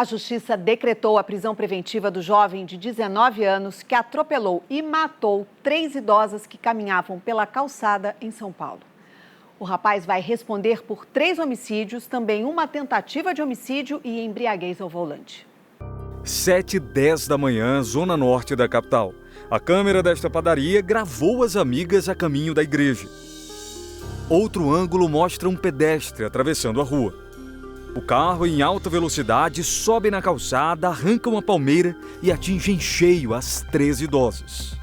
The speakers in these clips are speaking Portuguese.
A Justiça decretou a prisão preventiva do jovem de 19 anos que atropelou e matou 3 idosas que caminhavam pela calçada em São Paulo. O rapaz vai responder por 3 homicídios, também uma tentativa de homicídio e embriaguez ao volante. 7h10 da manhã, zona norte da capital. A câmera desta padaria gravou as amigas a caminho da igreja. Outro ângulo mostra um pedestre atravessando a rua. O carro, em alta velocidade, sobe na calçada, arranca uma palmeira e atinge em cheio as 3 idosas.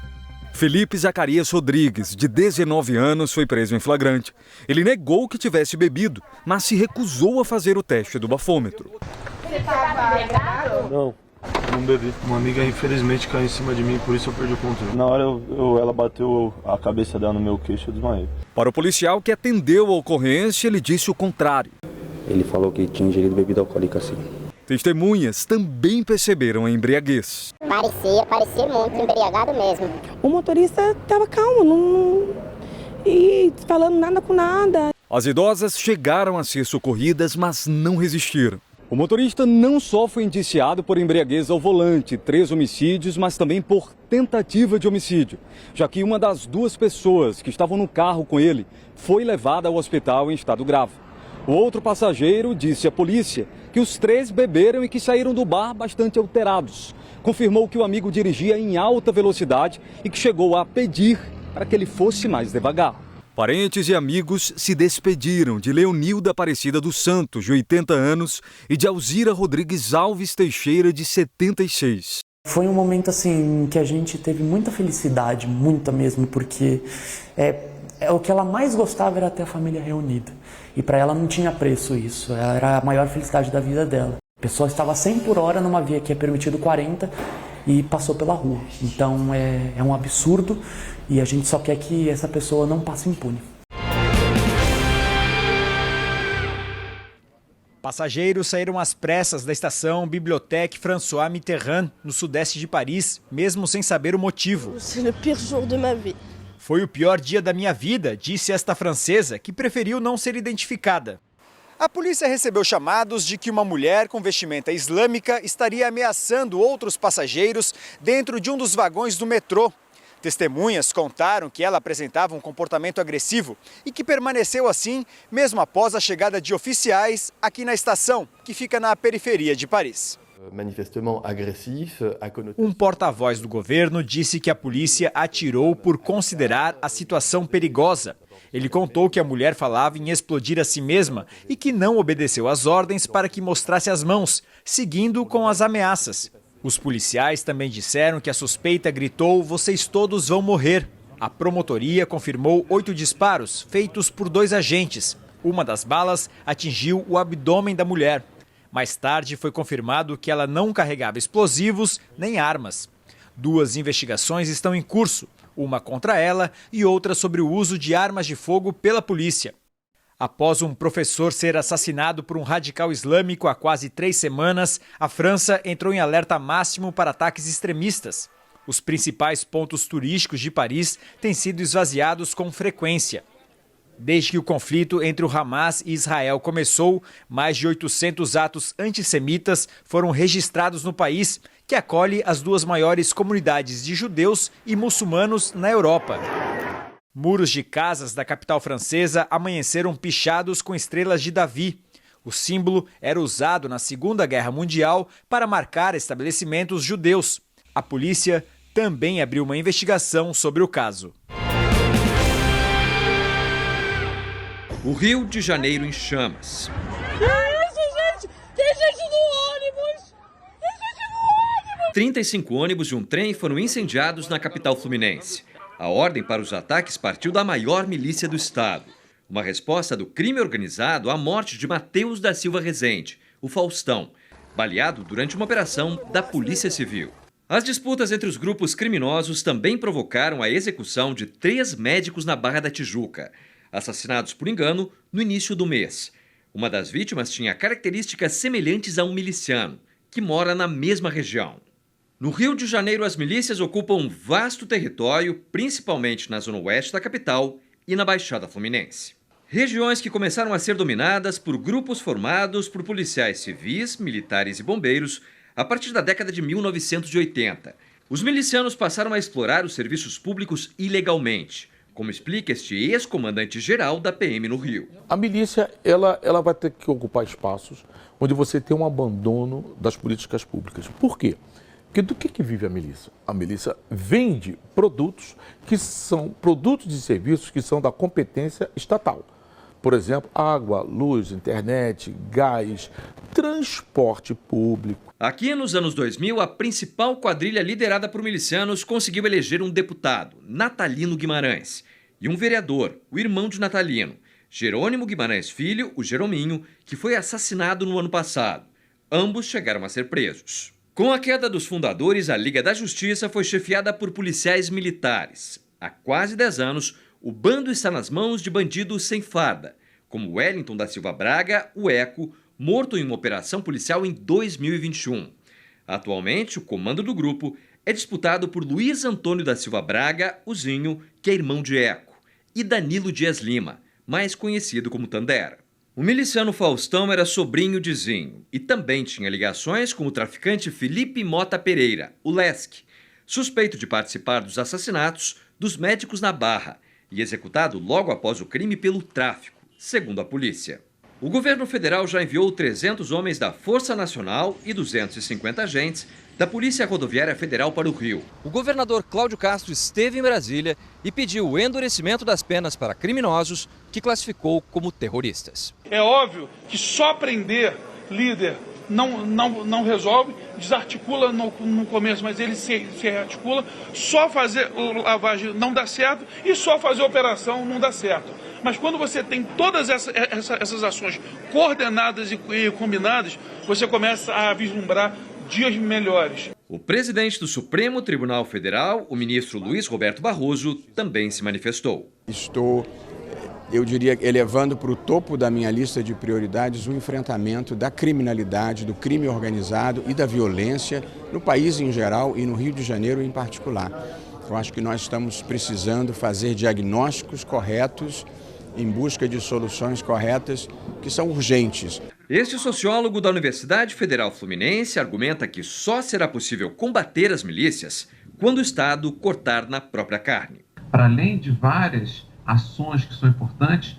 Felipe Zacarias Rodrigues, de 19 anos, foi preso em flagrante. Ele negou que tivesse bebido, mas se recusou a fazer o teste do bafômetro. Você estava embriagado? Não bebi. Uma amiga, infelizmente, caiu em cima de mim, por isso eu perdi o controle. Na hora, ela bateu a cabeça dela no meu queixo, eu desmaiei. Para o policial que atendeu a ocorrência, ele disse o contrário. Ele falou que tinha ingerido bebida alcoólica, sim. Testemunhas também perceberam a embriaguez. Parecia muito embriagado mesmo. O motorista estava calmo, e falando nada com nada. As idosas chegaram a ser socorridas, mas não resistiram. O motorista não só foi indiciado por embriaguez ao volante, 3 homicídios, mas também por tentativa de homicídio, já que uma das 2 pessoas que estavam no carro com ele foi levada ao hospital em estado grave. O outro passageiro disse à polícia que os 3 beberam e que saíram do bar bastante alterados. Confirmou que o amigo dirigia em alta velocidade e que chegou a pedir para que ele fosse mais devagar. Parentes e amigos se despediram de Leonilda Aparecida dos Santos, de 80 anos, e de Alzira Rodrigues Alves Teixeira, de 76. Foi um momento assim que a gente teve muita felicidade, muita mesmo, porque o que ela mais gostava era ter a família reunida. E para ela não tinha preço isso, era a maior felicidade da vida dela. A pessoa estava 100 por hora numa via que é permitido 40 e passou pela rua. Então é um absurdo e a gente só quer que essa pessoa não passe impune. Passageiros saíram às pressas da estação Bibliothèque François Mitterrand, no sudeste de Paris, mesmo sem saber o motivo. Foi o pior dia da minha vida, disse esta francesa, que preferiu não ser identificada. A polícia recebeu chamados de que uma mulher com vestimenta islâmica estaria ameaçando outros passageiros dentro de um dos vagões do metrô. Testemunhas contaram que ela apresentava um comportamento agressivo e que permaneceu assim mesmo após a chegada de oficiais aqui na estação, que fica na periferia de Paris. Um porta-voz do governo disse que a polícia atirou por considerar a situação perigosa. Ele contou que a mulher falava em explodir a si mesma e que não obedeceu às ordens para que mostrasse as mãos, seguindo com as ameaças. Os policiais também disseram que a suspeita gritou: "Vocês todos vão morrer". A promotoria confirmou 8 disparos feitos por 2 agentes. Uma das balas atingiu o abdômen da mulher. Mais tarde foi confirmado que ela não carregava explosivos nem armas. 2 investigações estão em curso, uma contra ela e outra sobre o uso de armas de fogo pela polícia. Após um professor ser assassinado por um radical islâmico há quase 3 semanas, a França entrou em alerta máximo para ataques extremistas. Os principais pontos turísticos de Paris têm sido esvaziados com frequência. Desde que o conflito entre o Hamas e Israel começou, mais de 800 atos antissemitas foram registrados no país, que acolhe as 2 maiores comunidades de judeus e muçulmanos na Europa. Muros de casas da capital francesa amanheceram pichados com estrelas de Davi. O símbolo era usado na Segunda Guerra Mundial para marcar estabelecimentos judeus. A polícia também abriu uma investigação sobre o caso. O Rio de Janeiro em chamas. Tem gente no ônibus! 35 ônibus de um trem foram incendiados na capital fluminense. A ordem para os ataques partiu da maior milícia do estado. Uma resposta do crime organizado à morte de Mateus da Silva Rezende, o Faustão, baleado durante uma operação da Polícia Civil. As disputas entre os grupos criminosos também provocaram a execução de 3 médicos na Barra da Tijuca, assassinados por engano no início do mês. Uma das vítimas tinha características semelhantes a um miliciano, que mora na mesma região. No Rio de Janeiro, as milícias ocupam um vasto território, principalmente na zona oeste da capital e na Baixada Fluminense. Regiões que começaram a ser dominadas por grupos formados por policiais civis, militares e bombeiros a partir da década de 1980. Os milicianos passaram a explorar os serviços públicos ilegalmente, como explica este ex-comandante-geral da PM no Rio. A milícia ela vai ter que ocupar espaços onde você tem um abandono das políticas públicas. Por quê? Porque do que vive a milícia? A milícia vende produtos que são produtos e serviços que são da competência estatal. Por exemplo, água, luz, internet, gás, transporte público. Aqui nos anos 2000, a principal quadrilha liderada por milicianos conseguiu eleger um deputado, Natalino Guimarães, e um vereador, o irmão de Natalino, Jerônimo Guimarães Filho, o Jerominho, que foi assassinado no ano passado. Ambos chegaram a ser presos. Com a queda dos fundadores, a Liga da Justiça foi chefiada por policiais militares. Há quase 10 anos, o bando está nas mãos de bandidos sem farda, como Wellington da Silva Braga, o Eco, morto em uma operação policial em 2021. Atualmente, o comando do grupo é disputado por Luiz Antônio da Silva Braga, o Zinho, que é irmão de Eco, e Danilo Dias Lima, mais conhecido como Tandera. O miliciano Faustão era sobrinho de Zinho e também tinha ligações com o traficante Felipe Mota Pereira, o Lesk, suspeito de participar dos assassinatos dos médicos na Barra e executado logo após o crime pelo tráfico, segundo a polícia. O governo federal já enviou 300 homens da Força Nacional e 250 agentes da Polícia Rodoviária Federal para o Rio. O governador Cláudio Castro esteve em Brasília e pediu o endurecimento das penas para criminosos que classificou como terroristas. É óbvio que só prender líder não resolve, desarticula no começo, mas ele se rearticula. Só fazer lavagem não dá certo e só fazer operação não dá certo. Mas quando você tem todas essas ações coordenadas e combinadas, você começa a vislumbrar dias melhores. O presidente do Supremo Tribunal Federal, o ministro Luiz Roberto Barroso, também se manifestou. Estou, eu diria, elevando para o topo da minha lista de prioridades o enfrentamento da criminalidade, do crime organizado e da violência no país em geral e no Rio de Janeiro em particular. Eu acho que nós estamos precisando fazer diagnósticos corretos em busca de soluções corretas que são urgentes. Este sociólogo da Universidade Federal Fluminense argumenta que só será possível combater as milícias quando o Estado cortar na própria carne. Para além de várias ações que são importantes,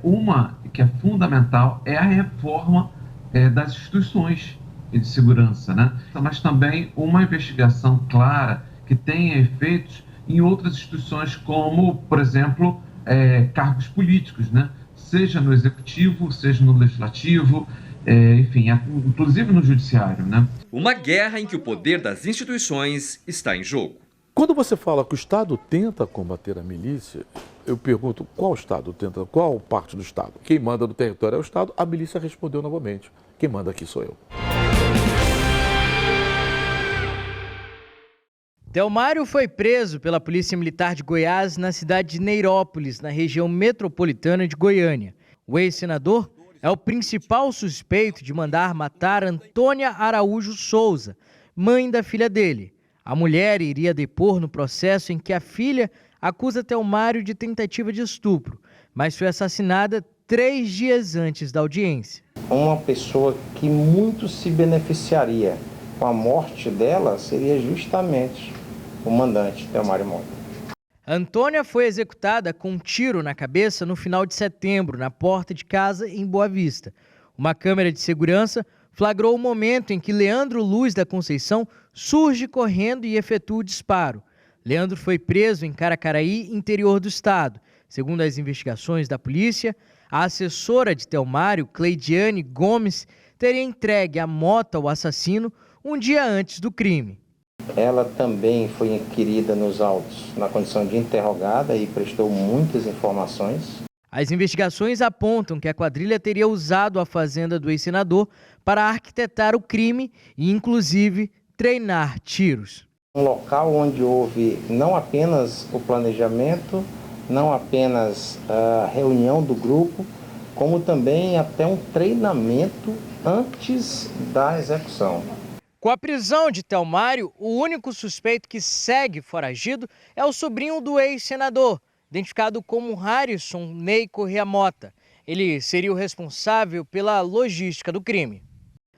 uma que é fundamental é a reforma das instituições de segurança, né? Mas também uma investigação clara que tenha efeitos em outras instituições, como, por exemplo, cargos políticos, né? Seja no executivo, seja no legislativo, enfim, inclusive no judiciário, né? Uma guerra em que o poder das instituições está em jogo. Quando você fala que o Estado tenta combater a milícia, eu pergunto qual Estado tenta, qual parte do Estado? Quem manda no território é o Estado, a milícia respondeu novamente. Quem manda aqui sou eu. Delmário foi preso pela Polícia Militar de Goiás na cidade de Neirópolis, na região metropolitana de Goiânia. O ex-senador é o principal suspeito de mandar matar Antônia Araújo Souza, mãe da filha dele. A mulher iria depor no processo em que a filha acusa Delmário de tentativa de estupro, mas foi assassinada 3 dias antes da audiência. Uma pessoa que muito se beneficiaria com a morte dela seria justamente o mandante, Delmário Mota. Antônia foi executada com um tiro na cabeça no final de setembro, na porta de casa em Boa Vista. Uma câmera de segurança flagrou o momento em que Leandro Luz da Conceição surge correndo e efetua o disparo. Leandro foi preso em Caracaraí, interior do estado. Segundo as investigações da polícia, a assessora de Delmário, Cleidiane Gomes, teria entregue a moto ao assassino um dia antes do crime. Ela também foi inquirida nos autos na condição de interrogada e prestou muitas informações. As investigações apontam que a quadrilha teria usado a fazenda do ex-senador para arquitetar o crime e, inclusive, treinar tiros. Um local onde houve não apenas o planejamento, não apenas a reunião do grupo, como também até um treinamento antes da execução. Com a prisão de Delmário, o único suspeito que segue foragido é o sobrinho do ex-senador, identificado como Harrison Ney Corrêa Mota. Ele seria o responsável pela logística do crime.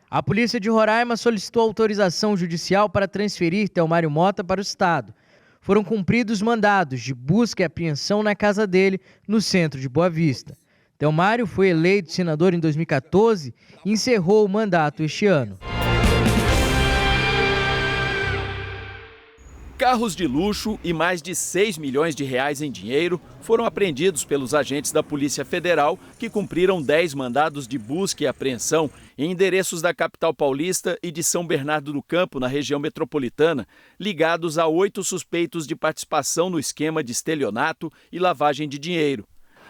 A polícia de Roraima solicitou autorização judicial para transferir Telmário Mota para o estado. Foram cumpridos mandados de busca e apreensão na casa dele, no centro de Boa Vista. Telmário foi eleito senador em 2014 e encerrou o mandato este ano. Carros de luxo e mais de 6 milhões de reais em dinheiro foram apreendidos pelos agentes da Polícia Federal que cumpriram 10 mandados de busca e apreensão em endereços da capital paulista e de São Bernardo do Campo, na região metropolitana, ligados a 8 suspeitos de participação no esquema de estelionato e lavagem de dinheiro.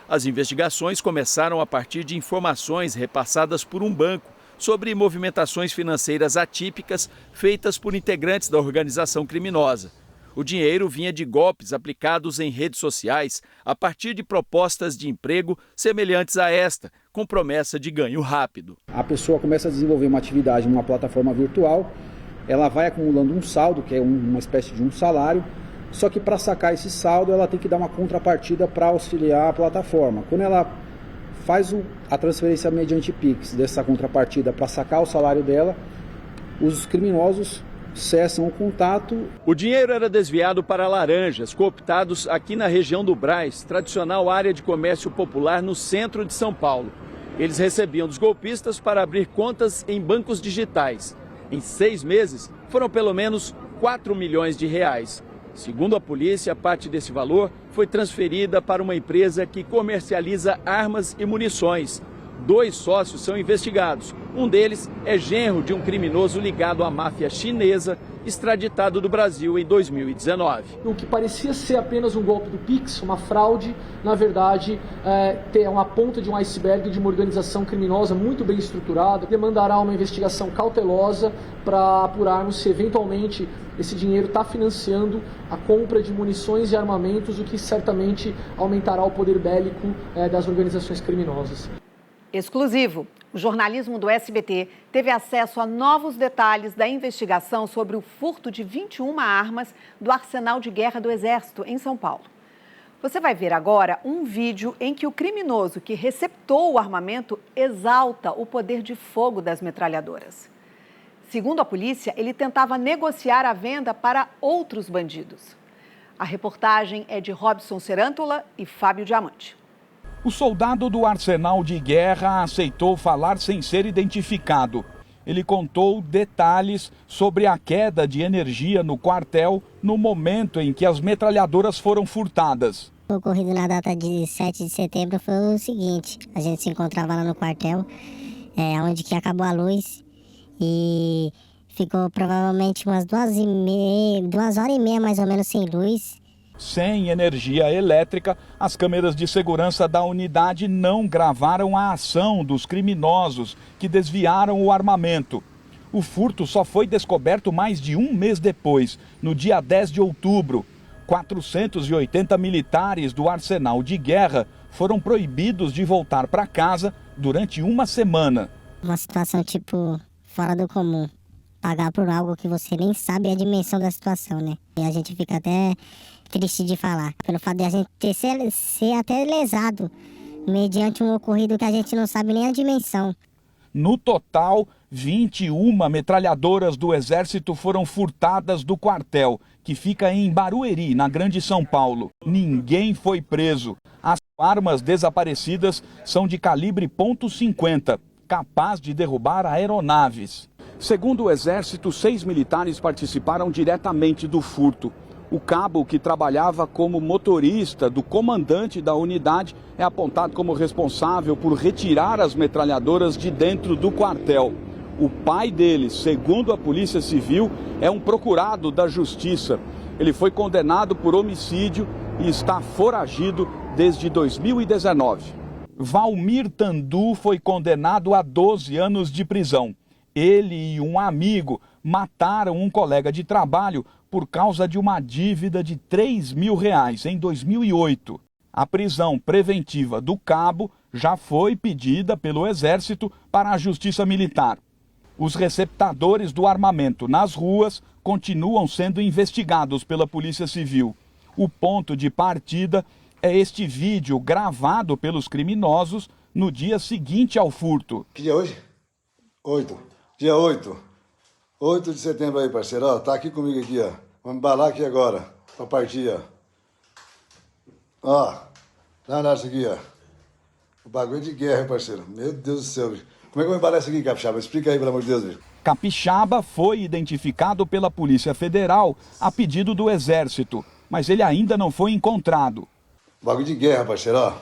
As investigações começaram a partir de informações repassadas por um banco sobre movimentações financeiras atípicas feitas por integrantes da organização criminosa. O dinheiro vinha de golpes aplicados em redes sociais a partir de propostas de emprego semelhantes a esta, com promessa de ganho rápido. A pessoa começa a desenvolver uma atividade numa plataforma virtual, ela vai acumulando um saldo, que é uma espécie de um salário, só que para sacar esse saldo ela tem que dar uma contrapartida para auxiliar a plataforma. Quando ela faz a transferência mediante Pix dessa contrapartida para sacar o salário dela, os criminosos cessam o contato. O dinheiro era desviado para laranjas, cooptados aqui na região do Brás, tradicional área de comércio popular no centro de São Paulo. Eles recebiam dos golpistas para abrir contas em bancos digitais. Em 6 meses, foram pelo menos 4 milhões de reais. Segundo a polícia, parte desse valor foi transferida para uma empresa que comercializa armas e munições. 2 sócios são investigados. Um deles é genro de um criminoso ligado à máfia chinesa, extraditado do Brasil em 2019. O que parecia ser apenas um golpe do Pix, uma fraude, na verdade, é uma ponta de um iceberg de uma organização criminosa muito bem estruturada. Demandará uma investigação cautelosa para apurarmos se eventualmente esse dinheiro está financiando a compra de munições e armamentos, o que certamente aumentará o poder bélico das organizações criminosas. Exclusivo. O jornalismo do SBT teve acesso a novos detalhes da investigação sobre o furto de 21 armas do arsenal de guerra do Exército em São Paulo. Você vai ver agora um vídeo em que o criminoso que receptou o armamento exalta o poder de fogo das metralhadoras. Segundo a polícia, ele tentava negociar a venda para outros bandidos. A reportagem é de Robson Serântola e Fábio Diamante. O soldado do arsenal de guerra aceitou falar sem ser identificado. Ele contou detalhes sobre a queda de energia no quartel no momento em que as metralhadoras foram furtadas. O ocorrido na data de 7 de setembro foi o seguinte: a gente se encontrava lá no quartel, onde que acabou a luz, e ficou provavelmente umas 2 horas e meia mais ou menos sem luz. Sem energia elétrica, as câmeras de segurança da unidade não gravaram a ação dos criminosos que desviaram o armamento. O furto só foi descoberto mais de um mês depois, no dia 10 de outubro. 480 militares do arsenal de guerra foram proibidos de voltar para casa durante uma semana. Uma situação fora do comum. Pagar por algo que você nem sabe a dimensão da situação, né? E a gente fica até triste de falar, pelo fato de a gente ser até lesado mediante um ocorrido que a gente não sabe nem a dimensão. No total, 21 metralhadoras do Exército foram furtadas do quartel, que fica em Barueri, na Grande São Paulo. Ninguém foi preso. As armas desaparecidas são de calibre .50, capaz de derrubar aeronaves. Segundo o Exército, 6 militares participaram diretamente do furto. O cabo, que trabalhava como motorista do comandante da unidade, é apontado como responsável por retirar as metralhadoras de dentro do quartel. O pai dele, segundo a Polícia Civil, é um procurado da Justiça. Ele foi condenado por homicídio e está foragido desde 2019. Valmir Tandu foi condenado a 12 anos de prisão. Ele e um amigo mataram um colega de trabalho por causa de uma dívida de R$3 mil em 2008. A prisão preventiva do cabo já foi pedida pelo Exército para a Justiça Militar. Os receptadores do armamento nas ruas continuam sendo investigados pela Polícia Civil. O ponto de partida é este vídeo gravado pelos criminosos no dia seguinte ao furto. Que dia é hoje? 8. Dia 8. 8 de setembro aí, parceiro. Ó, tá aqui comigo aqui, ó. Vamos embalar aqui agora, pra partir, ó. Ó, dá uma olhada isso aqui, ó. O bagulho de guerra, hein, parceiro. Meu Deus do céu, bicho. Como é que eu vou embalar isso aqui, Capixaba? Explica aí, pelo amor de Deus, bicho. Capixaba foi identificado pela Polícia Federal a pedido do Exército, mas ele ainda não foi encontrado. Bagulho de guerra, parceiro, ó.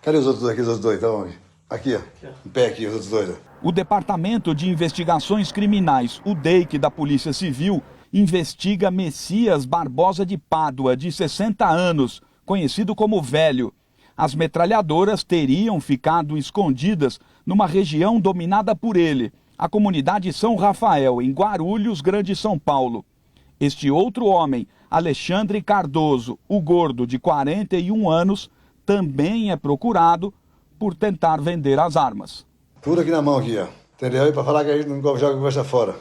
Cadê os outros aqui, os outros dois? Então, aqui, ó. Em pé aqui, os outros dois, ó. O Departamento de Investigações Criminais, o DEIC da Polícia Civil, investiga Messias Barbosa de Pádua, de 60 anos, conhecido como Velho. As metralhadoras teriam ficado escondidas numa região dominada por ele, a comunidade São Rafael, em Guarulhos, Grande São Paulo. Este outro homem, Alexandre Cardoso, o gordo, de 41 anos, também é procurado por tentar vender as armas. Tudo aqui na mão, aqui, ó. Entendeu? E pra falar que a gente não joga conversa fora.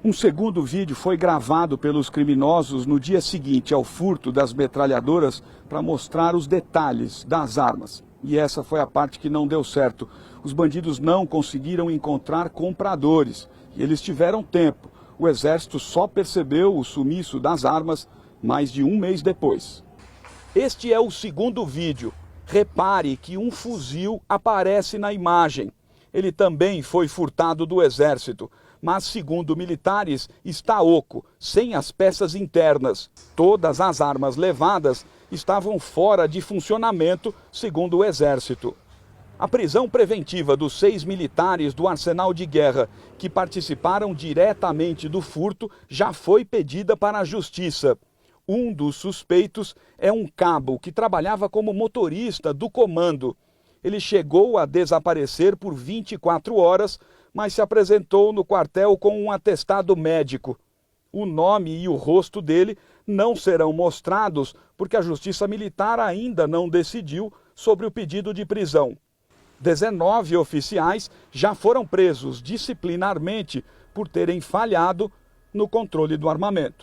Um segundo vídeo foi gravado pelos criminosos no dia seguinte ao furto das metralhadoras para mostrar os detalhes das armas. E essa foi a parte que não deu certo. Os bandidos não conseguiram encontrar compradores e eles tiveram tempo. O Exército só percebeu o sumiço das armas mais de um mês depois. Este é o segundo vídeo. Repare que um fuzil aparece na imagem. Ele também foi furtado do Exército, mas, segundo militares, está oco, sem as peças internas. Todas as armas levadas estavam fora de funcionamento, segundo o Exército. A prisão preventiva dos 6 militares do Arsenal de Guerra que participaram diretamente do furto já foi pedida para a Justiça. Um dos suspeitos é um cabo que trabalhava como motorista do comando. Ele chegou a desaparecer por 24 horas, mas se apresentou no quartel com um atestado médico. O nome e o rosto dele não serão mostrados porque a Justiça Militar ainda não decidiu sobre o pedido de prisão. 19 oficiais já foram presos disciplinarmente por terem falhado no controle do armamento.